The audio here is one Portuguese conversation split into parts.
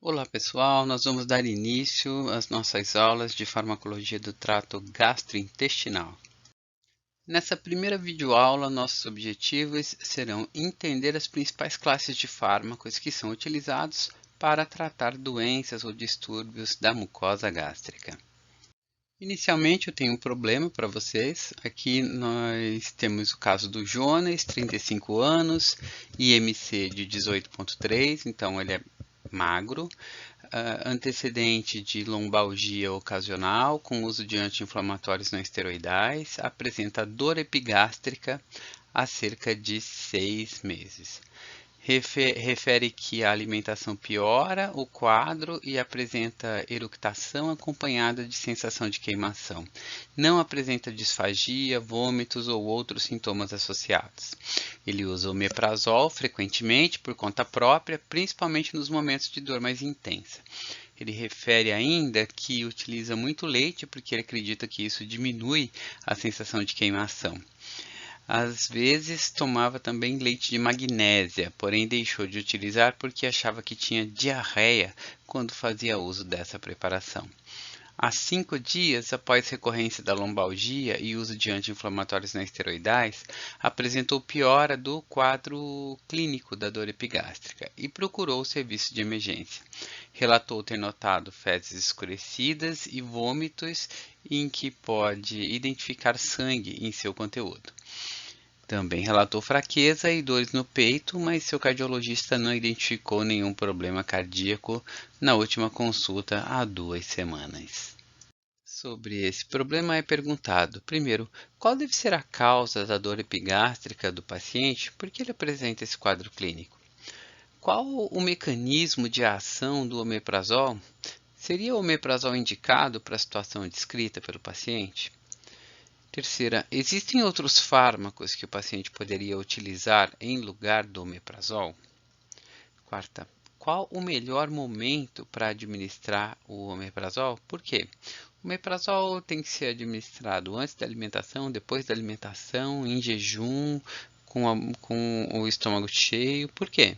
Olá pessoal, nós vamos dar início às nossas aulas de farmacologia do trato gastrointestinal. Nessa primeira videoaula, nossos objetivos serão entender as principais classes de fármacos que são utilizados para tratar doenças ou distúrbios da mucosa gástrica. Inicialmente eu tenho um problema para vocês. Aqui nós temos o caso do Jonas, 35 anos, IMC de 18,3, então ele é magro. Antecedente de lombalgia ocasional com uso de anti-inflamatórios não esteroidais, apresenta dor epigástrica há cerca de 6 meses. Refere que a alimentação piora o quadro e apresenta eructação acompanhada de sensação de queimação. Não apresenta disfagia, vômitos ou outros sintomas associados. Ele usa omeprazol frequentemente por conta própria, principalmente nos momentos de dor mais intensa. Ele refere ainda que utiliza muito leite porque ele acredita que isso diminui a sensação de queimação. Às vezes tomava também leite de magnésia, porém deixou de utilizar porque achava que tinha diarreia quando fazia uso dessa preparação. Há 5 dias após recorrência da lombalgia e uso de anti-inflamatórios não esteroidais, apresentou piora do quadro clínico da dor epigástrica e procurou o serviço de emergência. Relatou ter notado fezes escurecidas e vômitos em que pode identificar sangue em seu conteúdo. Também relatou fraqueza e dores no peito, mas seu cardiologista não identificou nenhum problema cardíaco na última consulta há 2 semanas. Sobre esse problema é perguntado, primeiro, qual deve ser a causa da dor epigástrica do paciente? Por que ele apresenta esse quadro clínico? Qual o mecanismo de ação do omeprazol? Seria o omeprazol indicado para a situação descrita pelo paciente? Terceira, existem outros fármacos que o paciente poderia utilizar em lugar do omeprazol? Quarta, qual o melhor momento para administrar o omeprazol? Por quê? O omeprazol tem que ser administrado antes da alimentação, depois da alimentação, em jejum, com o estômago cheio. Por quê?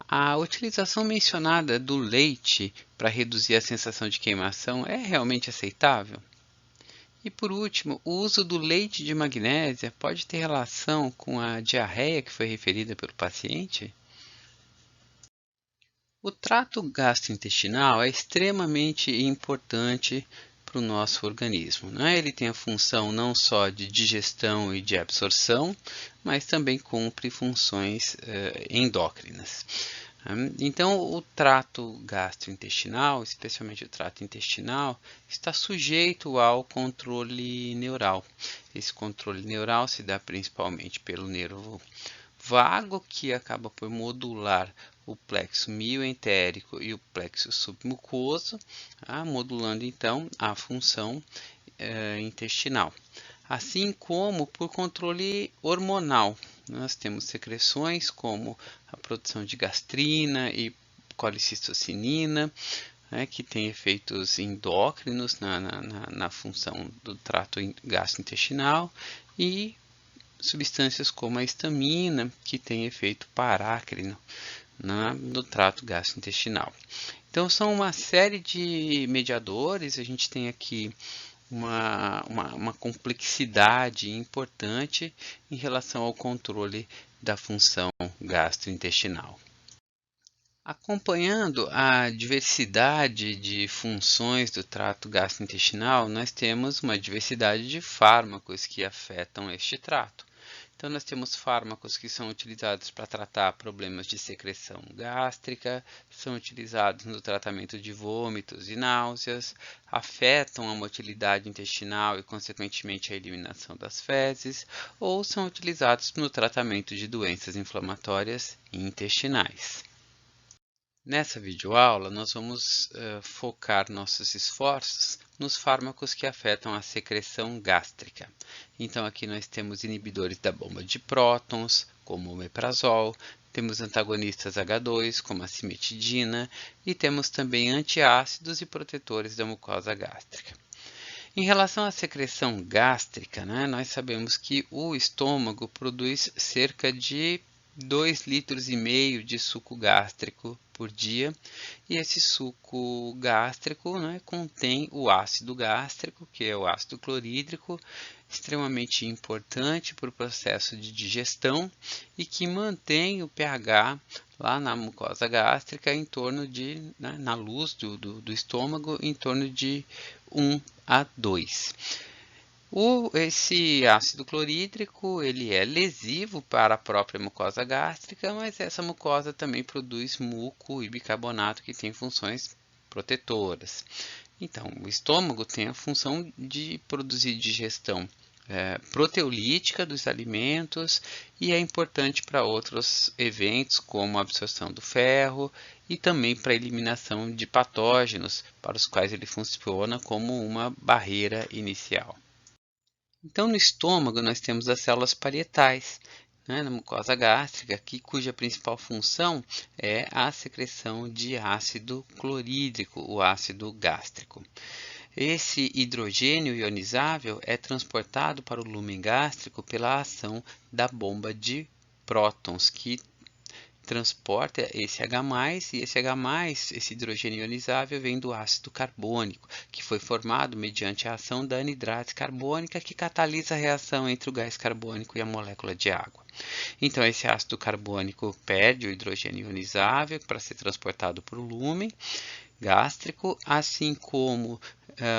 A utilização mencionada do leite para reduzir a sensação de queimação é realmente aceitável? E por último, o uso do leite de magnésia pode ter relação com a diarreia que foi referida pelo paciente? O trato gastrointestinal é extremamente importante para o nosso organismo, né? Ele tem a função não só de digestão e de absorção, mas também cumpre funções endócrinas. Então, o trato gastrointestinal, especialmente o trato intestinal, está sujeito ao controle neural. Esse controle neural se dá principalmente pelo nervo vago, que acaba por modular o plexo mioentérico e o plexo submucoso, modulando então a função intestinal. Assim como por controle hormonal. Nós temos secreções como a produção de gastrina e colicistocinina, que tem efeitos endócrinos na função do trato gastrointestinal, e substâncias como a histamina, que tem efeito parácrino no trato gastrointestinal. Então, são uma série de mediadores. A gente tem aqui uma complexidade importante em relação ao controle da função gastrointestinal. Acompanhando a diversidade de funções do trato gastrointestinal, nós temos uma diversidade de fármacos que afetam este trato. Então, nós temos fármacos que são utilizados para tratar problemas de secreção gástrica, são utilizados no tratamento de vômitos e náuseas, afetam a motilidade intestinal e, consequentemente, a eliminação das fezes, ou são utilizados no tratamento de doenças inflamatórias intestinais. Nessa videoaula, nós vamos focar nossos esforços nos fármacos que afetam a secreção gástrica. Então, aqui nós temos inibidores da bomba de prótons, como o omeprazol, temos antagonistas H2, como a cimetidina, e temos também antiácidos e protetores da mucosa gástrica. Em relação à secreção gástrica, nós sabemos que o estômago produz cerca de 2,5 litros de suco gástrico por dia. E esse suco gástrico, né, contém o ácido gástrico, que é o ácido clorídrico, extremamente importante para o processo de digestão e que mantém o pH lá na mucosa gástrica em torno de, né, na luz do estômago, em torno de 1 a 2. Esse ácido clorídrico ele é lesivo para a própria mucosa gástrica, mas essa mucosa também produz muco e bicarbonato que tem funções protetoras. Então, o estômago tem a função de produzir digestão proteolítica dos alimentos e é importante para outros eventos como a absorção do ferro e também para a eliminação de patógenos, para os quais ele funciona como uma barreira inicial. Então, no estômago, nós temos as células parietais, né, na mucosa gástrica, cuja principal função é a secreção de ácido clorídrico, o ácido gástrico. Esse hidrogênio ionizável é transportado para o lúmen gástrico pela ação da bomba de prótons, que transporta esse H+, e esse H+, esse hidrogênio ionizável, vem do ácido carbônico, que foi formado mediante a ação da anidrase carbônica, que catalisa a reação entre o gás carbônico e a molécula de água. Então, esse ácido carbônico perde o hidrogênio ionizável para ser transportado para o lúmen gástrico, assim como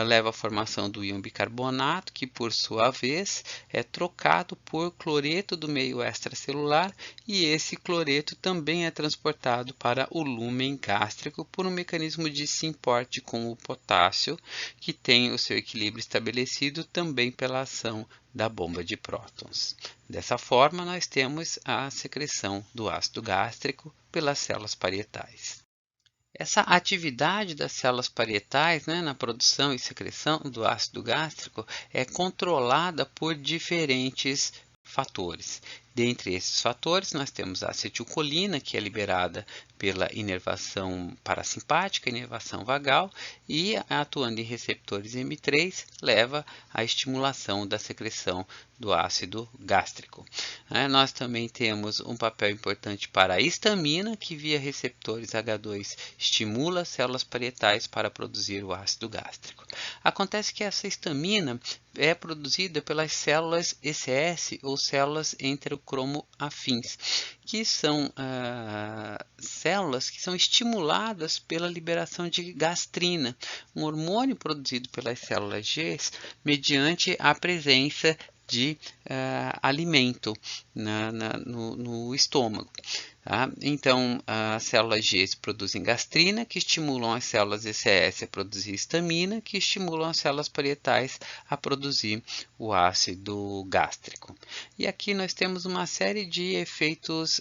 leva à formação do íon bicarbonato, que por sua vez é trocado por cloreto do meio extracelular, e esse cloreto também é transportado para o lúmen gástrico por um mecanismo de symporte com o potássio, que tem o seu equilíbrio estabelecido também pela ação da bomba de prótons. Dessa forma, nós temos a secreção do ácido gástrico pelas células parietais. Essa atividade das células parietais, né, na produção e secreção do ácido gástrico é controlada por diferentes fatores. Dentre esses fatores, nós temos a acetilcolina, que é liberada pela inervação parasimpática, inervação vagal, e atuando em receptores M3, leva à estimulação da secreção do ácido gástrico. Nós também temos um papel importante para a histamina, que via receptores H2 estimula as células parietais para produzir o ácido gástrico. Acontece que essa histamina é produzida pelas células ECS, ou células enterocromoafins, que são células que são estimuladas pela liberação de gastrina, um hormônio produzido pelas células G mediante a presença de alimento no estômago. Tá? Então, as células G produzem gastrina, que estimulam as células ECS a produzir histamina, que estimulam as células parietais a produzir o ácido gástrico. E aqui nós temos uma série de efeitos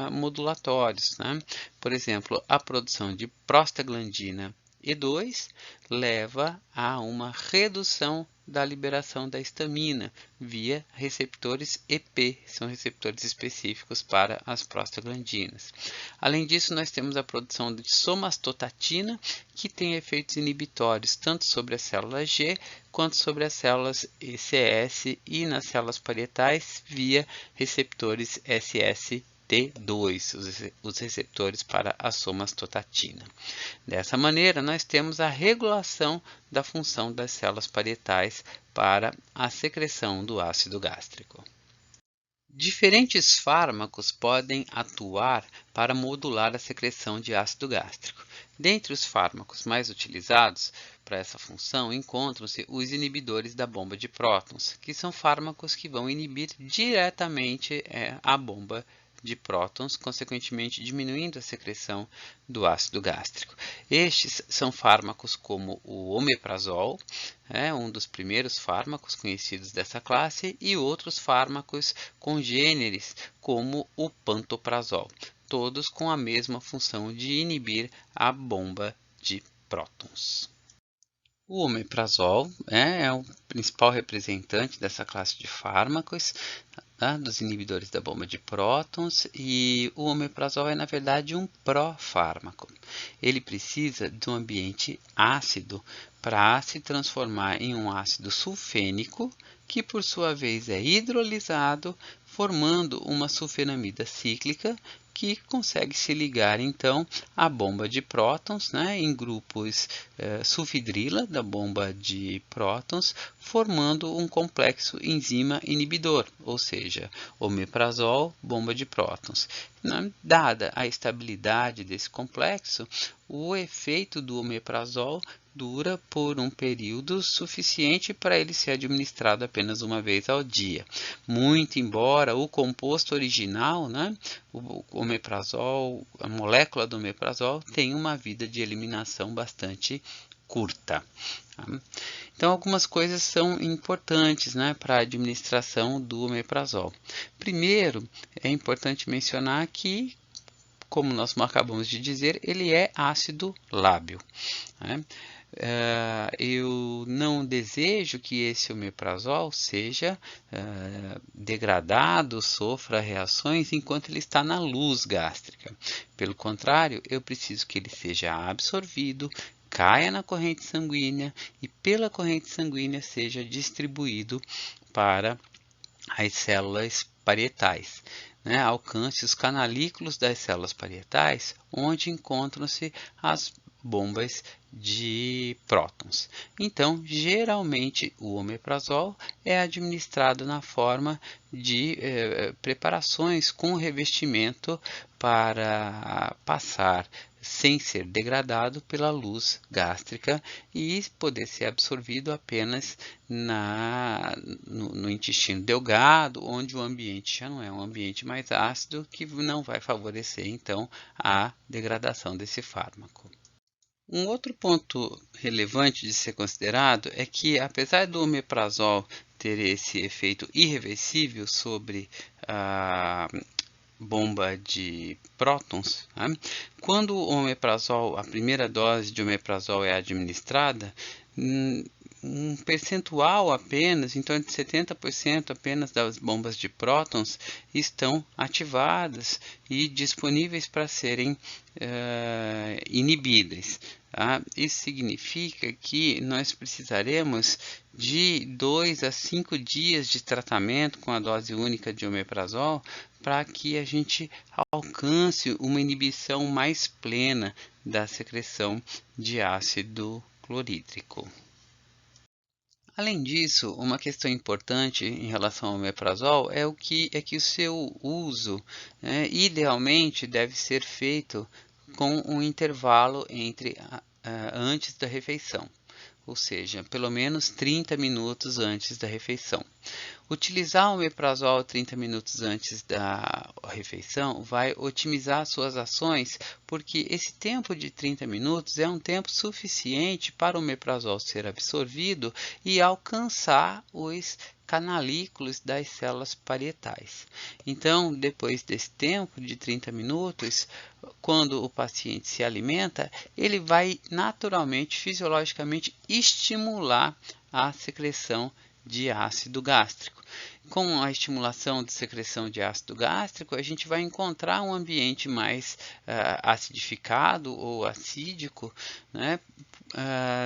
modulatórios, né? Por exemplo, a produção de prostaglandina E2 leva a uma redução da liberação da histamina via receptores EP, são receptores específicos para as prostaglandinas. Além disso, nós temos a produção de somastostatina, que tem efeitos inibitórios tanto sobre as células G quanto sobre as células ECS e nas células parietais via receptores SST2, os receptores para a somastostatina. Dessa maneira, nós temos a regulação da função das células parietais para a secreção do ácido gástrico. Diferentes fármacos podem atuar para modular a secreção de ácido gástrico. Dentre os fármacos mais utilizados para essa função, encontram-se os inibidores da bomba de prótons, que são fármacos que vão inibir diretamente a bomba de prótons, consequentemente diminuindo a secreção do ácido gástrico. Estes são fármacos como o omeprazol, um dos primeiros fármacos conhecidos dessa classe, e outros fármacos congêneres como o pantoprazol, todos com a mesma função de inibir a bomba de prótons. O omeprazol é o principal representante dessa classe de fármacos, dos inibidores da bomba de prótons, e o omeprazol é, na verdade, um profármaco. Ele precisa de um ambiente ácido para se transformar em um ácido sulfênico, que por sua vez é hidrolisado, formando uma sulfenamida cíclica que consegue se ligar então à bomba de prótons, né, em grupos sulfidrila da bomba de prótons, formando um complexo enzima inibidor, ou seja, omeprazol, bomba de prótons. Dada a estabilidade desse complexo, o efeito do omeprazol dura por um período suficiente para ele ser administrado apenas uma vez ao dia. Muito embora o composto original, né, o omeprazol, a molécula do omeprazol, tenha uma vida de eliminação bastante curta. Então, algumas coisas são importantes, né, para a administração do omeprazol. Primeiro, é importante mencionar que, como nós acabamos de dizer, ele é ácido lábil, né? Eu não desejo que esse omeprazol seja degradado, sofra reações enquanto ele está na luz gástrica. Pelo contrário, eu preciso que ele seja absorvido, caia na corrente sanguínea e pela corrente sanguínea seja distribuído para as células parietais, né? Alcance os canalículos das células parietais, onde encontram-se as bombas de prótons. Então, geralmente, o omeprazol é administrado na forma de preparações com revestimento para passar sem ser degradado pela luz gástrica e poder ser absorvido apenas no intestino delgado, onde o ambiente já não é um ambiente mais ácido, que não vai favorecer, então, a degradação desse fármaco. Um outro ponto relevante de ser considerado é que, apesar do omeprazol ter esse efeito irreversível sobre a bomba de prótons, né? Quando o omeprazol, a primeira dose de omeprazol é administrada, um percentual apenas, em torno de 70% apenas das bombas de prótons estão ativadas e disponíveis para serem inibidas. Tá? Isso significa que nós precisaremos de 2 a 5 dias de tratamento com a dose única de omeprazol para que a gente alcance uma inibição mais plena da secreção de ácido clorídrico. Além disso, uma questão importante em relação ao omeprazol é que o seu uso, né, idealmente deve ser feito com um intervalo antes da refeição, ou seja, pelo menos 30 minutos antes da refeição. Utilizar o omeprazol 30 minutos antes da refeição vai otimizar suas ações, porque esse tempo de 30 minutos é um tempo suficiente para o omeprazol ser absorvido e alcançar os canalículos das células parietais. Então, depois desse tempo de 30 minutos, quando o paciente se alimenta, ele vai naturalmente, fisiologicamente, estimular a secreção de ácido gástrico. Com a estimulação de secreção de ácido gástrico, a gente vai encontrar um ambiente mais acidificado ou acídico, né,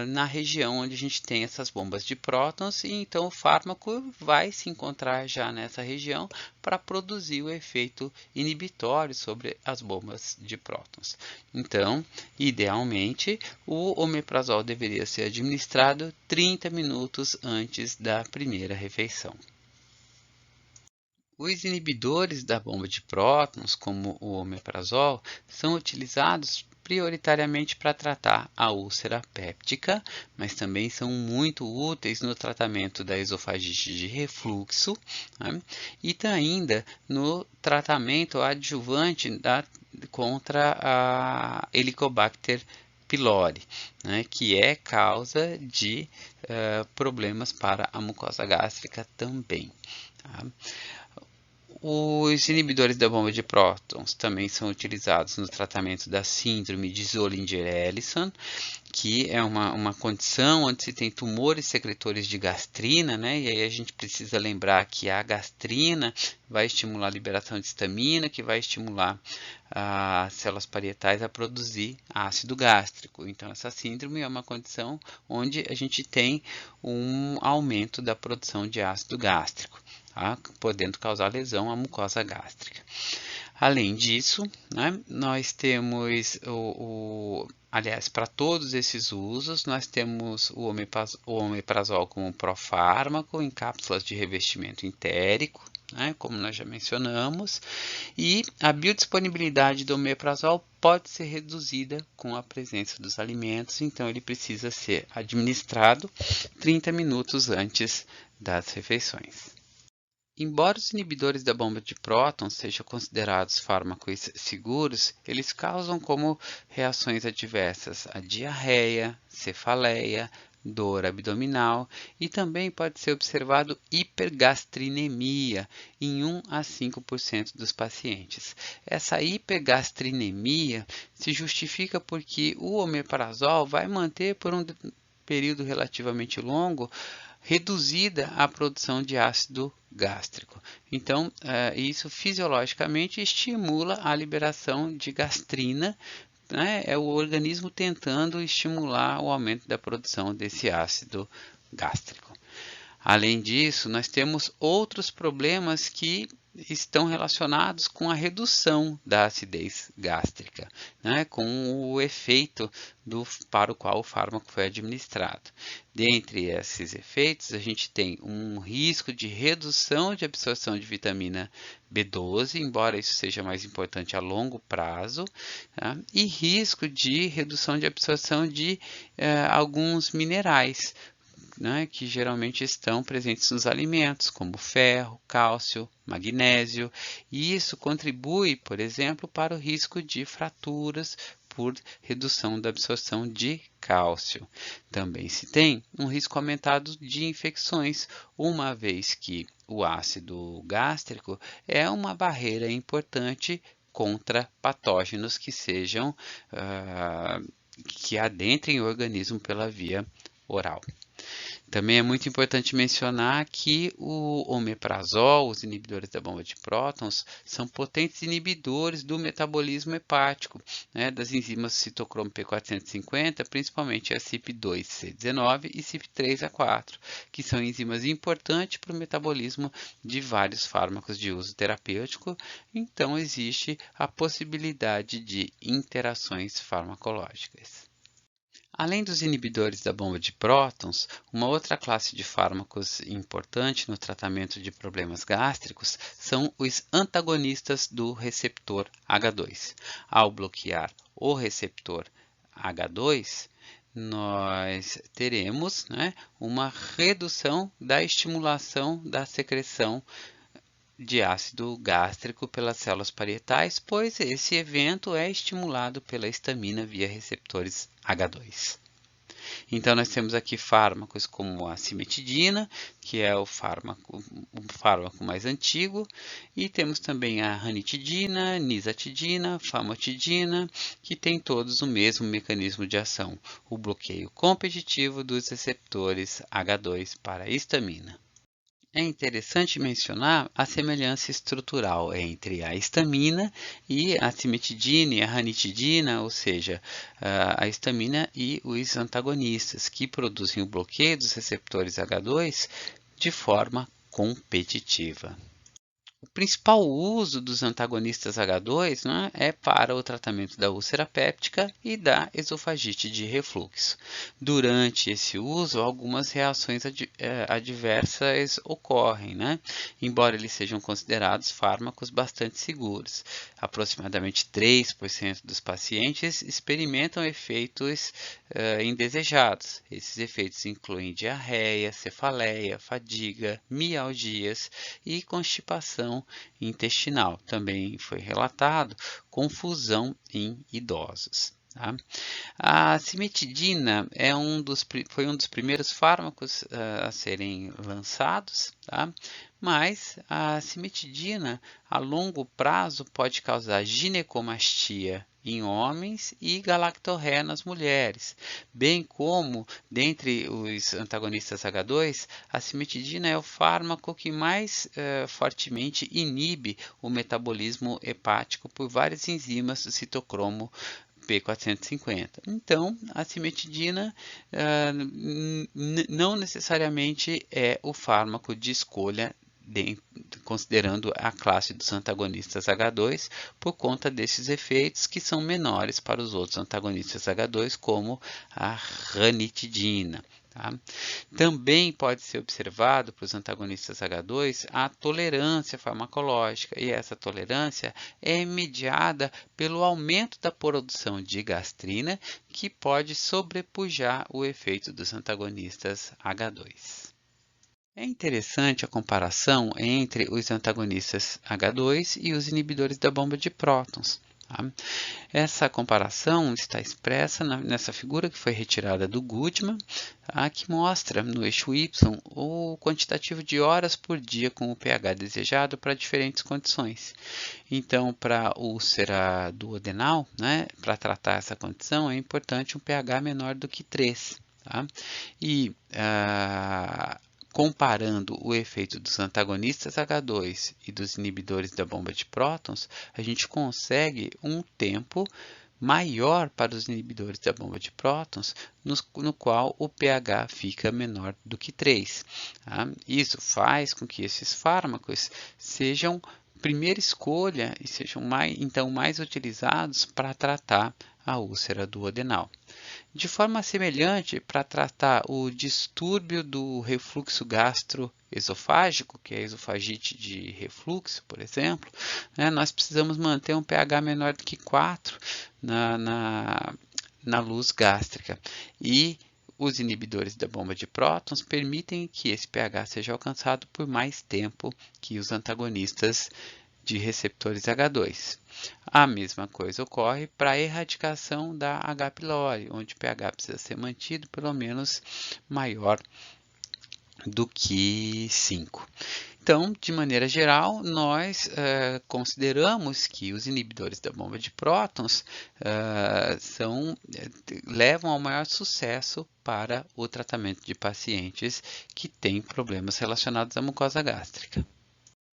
na região onde a gente tem essas bombas de prótons, e então o fármaco vai se encontrar já nessa região para produzir o efeito inibitório sobre as bombas de prótons. Então, idealmente, o omeprazol deveria ser administrado 30 minutos antes da primeira refeição. Os inibidores da bomba de prótons, como o omeprazol, são utilizados prioritariamente para tratar a úlcera péptica, mas também são muito úteis no tratamento da esofagite de refluxo, né? E ainda no tratamento adjuvante contra a Helicobacter pylori, né, que é causa de problemas para a mucosa gástrica também. Tá? Os inibidores da bomba de prótons também são utilizados no tratamento da síndrome de Zollinger-Ellison, que é uma condição onde se tem tumores secretores de gastrina, né? E aí a gente precisa lembrar que a gastrina vai estimular a liberação de histamina, que vai estimular as células parietais a produzir ácido gástrico. Então, essa síndrome é uma condição onde a gente tem um aumento da produção de ácido gástrico. tá? Podendo causar lesão à mucosa gástrica. Além disso, né, nós temos aliás, para todos esses usos, nós temos o omeprazol como profármaco em cápsulas de revestimento entérico, né, como nós já mencionamos, e a biodisponibilidade do omeprazol pode ser reduzida com a presença dos alimentos, então ele precisa ser administrado 30 minutos antes das refeições. Embora os inibidores da bomba de prótons sejam considerados fármacos seguros, eles causam como reações adversas a diarreia, cefaleia, dor abdominal e também pode ser observado hipergastrinemia em 1 a 5% dos pacientes. Essa hipergastrinemia se justifica porque o omeprazol vai manter por um período relativamente longo reduzida a produção de ácido gástrico. Então, isso fisiologicamente estimula a liberação de gastrina, né? É o organismo tentando estimular o aumento da produção desse ácido gástrico. Além disso, nós temos outros problemas que estão relacionados com a redução da acidez gástrica, né, com o efeito para o qual o fármaco foi administrado. Dentre esses efeitos, a gente tem um risco de redução de absorção de vitamina B12, embora isso seja mais importante a longo prazo, tá? E risco de redução de absorção de alguns minerais, né, que geralmente estão presentes nos alimentos, como ferro, cálcio, magnésio, e isso contribui, por exemplo, para o risco de fraturas por redução da absorção de cálcio. Também se tem um risco aumentado de infecções, uma vez que o ácido gástrico é uma barreira importante contra patógenos que sejam que adentrem o organismo pela via oral. Também é muito importante mencionar que o omeprazol, os inibidores da bomba de prótons, são potentes inibidores do metabolismo hepático, né, das enzimas citocromo P450, principalmente a CYP2C19 e CYP3A4, que são enzimas importantes para o metabolismo de vários fármacos de uso terapêutico. Então, existe a possibilidade de interações farmacológicas. Além dos inibidores da bomba de prótons, uma outra classe de fármacos importante no tratamento de problemas gástricos são os antagonistas do receptor H2. Ao bloquear o receptor H2, nós teremos, né, uma redução da estimulação da secreção de ácido gástrico pelas células parietais, pois esse evento é estimulado pela histamina via receptores H2. Então, nós temos aqui fármacos como a cimetidina, que é o fármaco mais antigo, e temos também a ranitidina, nizatidina, famotidina, que tem todos o mesmo mecanismo de ação, o bloqueio competitivo dos receptores H2 para a histamina. É interessante mencionar a semelhança estrutural entre a histamina e a cimetidina e a ranitidina, ou seja, a histamina e os antagonistas, que produzem o bloqueio dos receptores H2 de forma competitiva. O principal uso dos antagonistas H2, né, é para o tratamento da úlcera péptica e da esofagite de refluxo. Durante esse uso, algumas reações adversas ocorrem, né, embora eles sejam considerados fármacos bastante seguros. Aproximadamente 3% dos pacientes experimentam efeitos indesejados. Esses efeitos incluem diarreia, cefaleia, fadiga, mialgias e constipação intestinal. Também foi relatado confusão em idosos. Tá? A cimetidina foi um dos primeiros fármacos a serem lançados, tá? Mas a cimetidina a longo prazo pode causar ginecomastia em homens e galactorreia nas mulheres, bem como, dentre os antagonistas H2, a cimetidina é o fármaco que mais fortemente inibe o metabolismo hepático por várias enzimas do citocromo P450. Então, a cimetidina não necessariamente é o fármaco de escolha considerando a classe dos antagonistas H2, por conta desses efeitos que são menores para os outros antagonistas H2, como a ranitidina. Tá? Também pode ser observado para os antagonistas H2 a tolerância farmacológica, e essa tolerância é mediada pelo aumento da produção de gastrina, que pode sobrepujar o efeito dos antagonistas H2. É interessante a comparação entre os antagonistas H2 e os inibidores da bomba de prótons. Tá? Essa comparação está expressa nessa figura que foi retirada do Goodman, tá? Que mostra no eixo Y o quantitativo de horas por dia com o pH desejado para diferentes condições. Então, para úlcera duodenal, né, para tratar essa condição, é importante um pH menor do que 3. Tá? E comparando o efeito dos antagonistas H2 e dos inibidores da bomba de prótons, a gente consegue um tempo maior para os inibidores da bomba de prótons, no qual o pH fica menor do que 3. Tá? Isso faz com que esses fármacos sejam primeira escolha e sejam então mais utilizados para tratar a úlcera duodenal. De forma semelhante, para tratar o distúrbio do refluxo gastroesofágico, que é a esofagite de refluxo, por exemplo, né, nós precisamos manter um pH menor do que 4 na luz gástrica. E os inibidores da bomba de prótons permitem que esse pH seja alcançado por mais tempo que os antagonistas de receptores H2. A mesma coisa ocorre para a erradicação da H. pylori, onde o pH precisa ser mantido pelo menos maior do que 5. Então, de maneira geral, nós consideramos que os inibidores da bomba de prótons levam ao maior sucesso para o tratamento de pacientes que têm problemas relacionados à mucosa gástrica.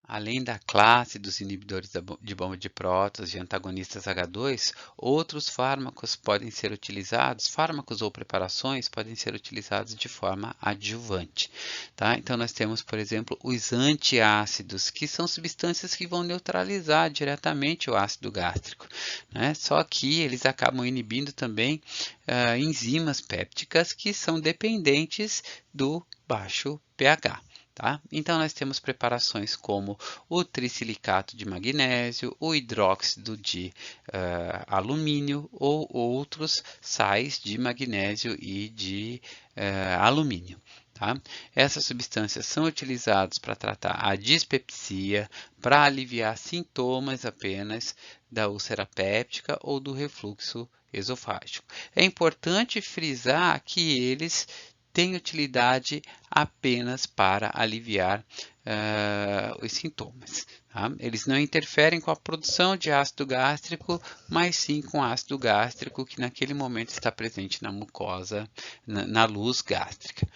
Além da classe dos inibidores de bomba de prótons e antagonistas H2, outros fármacos podem ser utilizados, fármacos ou preparações podem ser utilizados de forma adjuvante. Tá? Então, nós temos, por exemplo, os antiácidos, que são substâncias que vão neutralizar diretamente o ácido gástrico, né? Só que eles acabam inibindo também enzimas pépticas que são dependentes do baixo pH. Tá? Então, nós temos preparações como o tricilicato de magnésio, o hidróxido de alumínio ou outros sais de magnésio e de alumínio. Tá? Essas substâncias são utilizadas para tratar a dispepsia, para aliviar sintomas apenas da úlcera péptica ou do refluxo esofágico. É importante frisar que eles tem utilidade apenas para aliviar os sintomas. Tá? Eles não interferem com a produção de ácido gástrico, mas sim com ácido gástrico que naquele momento está presente na mucosa, na luz gástrica.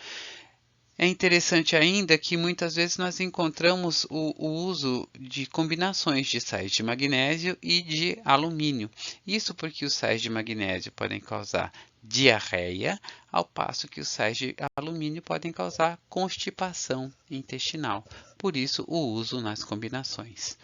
É interessante ainda que muitas vezes nós encontramos o uso de combinações de sais de magnésio e de alumínio. Isso porque os sais de magnésio podem causar diarreia, ao passo que os sais de alumínio podem causar constipação intestinal. Por isso, o uso nas combinações.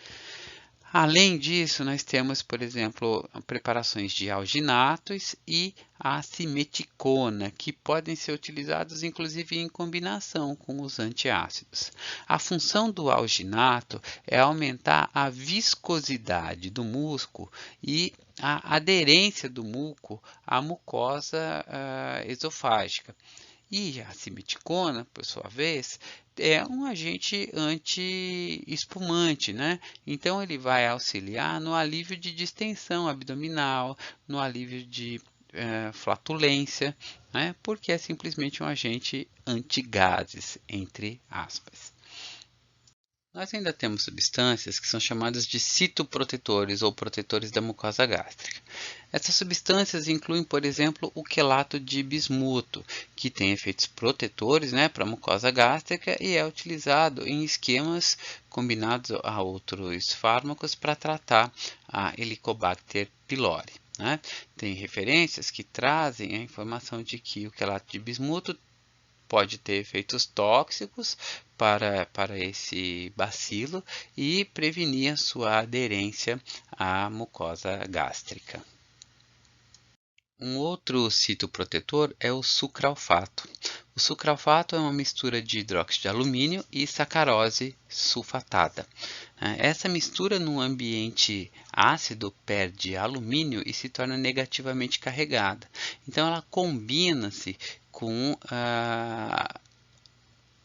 Além disso, nós temos, por exemplo, preparações de alginatos e a simeticona, que podem ser utilizados inclusive em combinação com os antiácidos. A função do alginato é aumentar a viscosidade do músculo e a aderência do muco à mucosa esofágica. E a simeticona, por sua vez, é um agente anti-espumante, né? Então, ele vai auxiliar no alívio de distensão abdominal, no alívio de flatulência, né? Porque é simplesmente um agente anti-gases, entre aspas. Nós ainda temos substâncias que são chamadas de citoprotetores ou protetores da mucosa gástrica. Essas substâncias incluem, por exemplo, o quelato de bismuto, que tem efeitos protetores, né, para a mucosa gástrica e é utilizado em esquemas combinados a outros fármacos para tratar a Helicobacter pylori. Né? Tem referências que trazem a informação de que o quelato de bismuto pode ter efeitos tóxicos para esse bacilo e prevenir a sua aderência à mucosa gástrica. Um outro citoprotetor é o sucralfato. O sucralfato é uma mistura de hidróxido de alumínio e sacarose sulfatada. Essa mistura no ambiente ácido perde alumínio e se torna negativamente carregada. Então ela combina-se com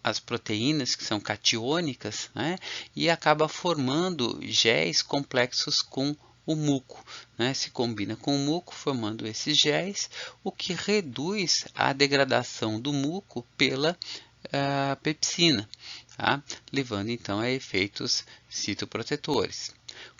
as proteínas que são catiônicas, né, e acaba formando géis complexos com o muco, né, se combina com o muco formando esses géis, o que reduz a degradação do muco pela pepsina, tá? Levando então a efeitos citoprotetores.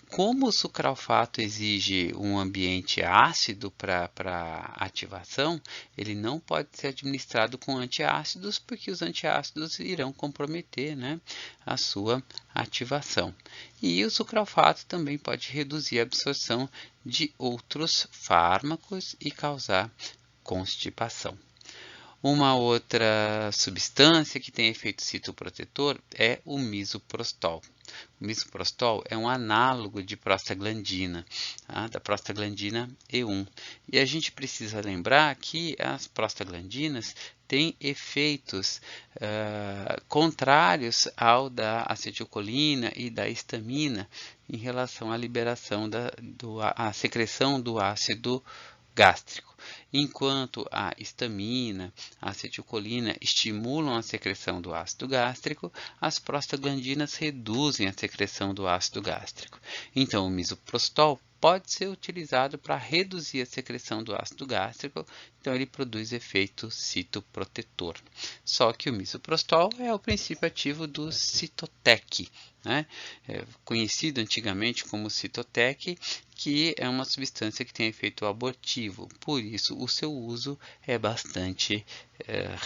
Como o sucralfato exige um ambiente ácido para ativação, ele não pode ser administrado com antiácidos, porque os antiácidos irão comprometer, né, a sua ativação. E o sucralfato também pode reduzir a absorção de outros fármacos e causar constipação. Uma outra substância que tem efeito citoprotetor é o misoprostol. O misoprostol é um análogo de prostaglandina, tá? Da prostaglandina E1. E a gente precisa lembrar que as prostaglandinas têm efeitos contrários ao da acetilcolina e da histamina em relação à liberação à secreção do ácido gástrico. Enquanto a histamina, a acetilcolina estimulam a secreção do ácido gástrico, as prostaglandinas reduzem a secreção do ácido gástrico. Então, o misoprostol pode ser utilizado para reduzir a secreção do ácido gástrico, então ele produz efeito citoprotetor. Só que o misoprostol é o princípio ativo do Cytotec, né? Conhecido antigamente como Cytotec, que é uma substância que tem efeito abortivo, por isso o seu uso é bastante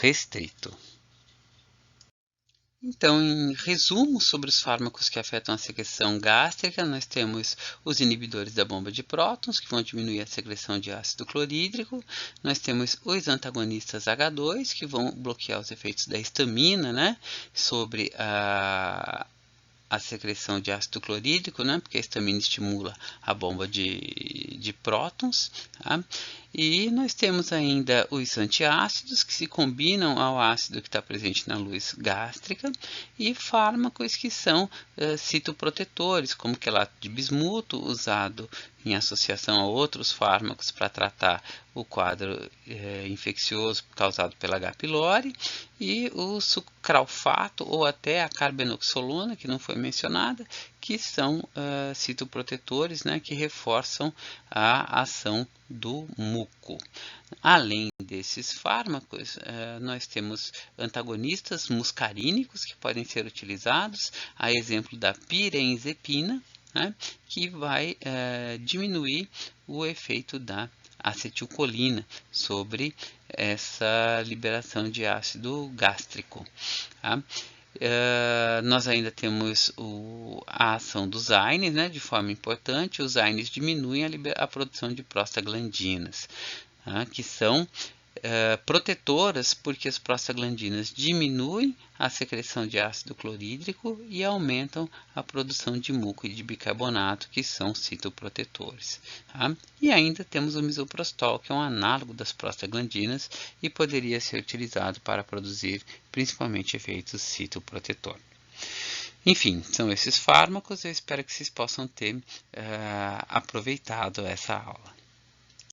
restrito. Então, em resumo sobre os fármacos que afetam a secreção gástrica, nós temos os inibidores da bomba de prótons, que vão diminuir a secreção de ácido clorídrico. Nós temos os antagonistas H2, que vão bloquear os efeitos da histamina, né, sobre a secreção de ácido clorídrico, né, porque a histamina estimula a bomba de prótons. Tá? E nós temos ainda os antiácidos, que se combinam ao ácido que está presente na luz gástrica, e fármacos que são citoprotetores, como quelato de bismuto, usado em associação a outros fármacos para tratar o quadro infeccioso causado pela H. pylori, e o sucralfato ou até a carbenoxolona, que não foi mencionada, que são citoprotetores, né, que reforçam a ação do muco. Além desses fármacos, nós temos antagonistas muscarínicos que podem ser utilizados, a exemplo da pirenzepina, né, que vai diminuir o efeito da acetilcolina sobre essa liberação de ácido gástrico. Tá? Nós ainda temos a ação dos AINES, né, de forma importante. Os AINES diminuem a produção de prostaglandinas, tá, que são protetoras, porque as prostaglandinas diminuem a secreção de ácido clorídrico e aumentam a produção de muco e de bicarbonato, que são citoprotetores. Tá? E ainda temos o misoprostol, que é um análogo das prostaglandinas e poderia ser utilizado para produzir principalmente efeitos citoprotetor. Enfim, são esses fármacos. Eu espero que vocês possam ter aproveitado essa aula.